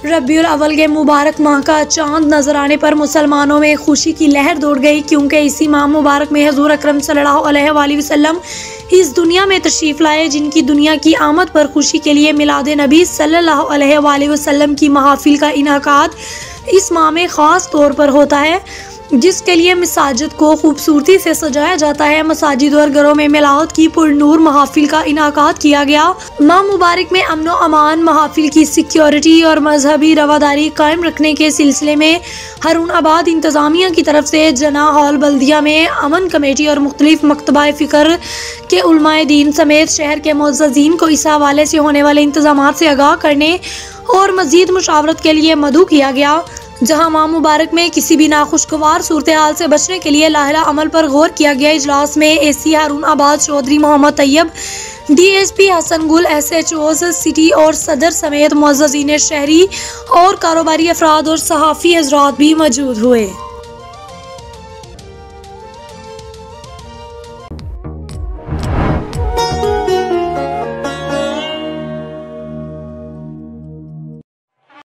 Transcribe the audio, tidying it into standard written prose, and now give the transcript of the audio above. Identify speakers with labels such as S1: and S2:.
S1: रबीउल अव्वल के मुबारक माह का चांद नजर आने पर मुसलमानों में खुशी की लहर दौड़ गई, क्योंकि इसी माह मुबारक में हजूर अकरम सल्लल्लाहु अलैहि वसल्लम इस दुनिया में तशरीफ़ लाए, जिनकी दुनिया की आमद पर खुशी के लिए मिलाद नबी सल्लल्लाहु अलैहि वसल्लम की महफिल का इनाकात इस माह में ख़ास तौर पर होता है, जिसके लिए मसाजिद को खूबसूरती से सजाया जाता है। मसाजिद और घरों में मिलाद की पुरनूर महफिल का इनाकात किया गया। माह मुबारक में अमन व अमान, महफिल की सिक्योरिटी और मजहबी रवादारी कायम रखने के सिलसिले में हारून आबाद इंतज़ामिया की तरफ से जना हॉल बल्दिया में अमन कमेटी और मुख्तलिफ मकतबा फ़िक्र के उलमाए दीन समेत शहर के मुअज़्ज़ज़ीन को इस हवाले से होने वाले इंतज़ामात से आगाह करने और मज़ीद मुशावरत के लिए मदऊ किया गया, जहां माह मुबारक में किसी भी नाखुशगवार सूरत हाल से बचने के लिए लाहिला अमल पर गौर किया गया। इजलास में AC हारून आबाद चौधरी मोहम्मद तैयब, DSP हसन गुल, SHOs सिटी और सदर समेत मुअज़्ज़ज़ीन शहरी और कारोबारी अफराद और सहाफ़ी हज़रात भी मौजूद हुए।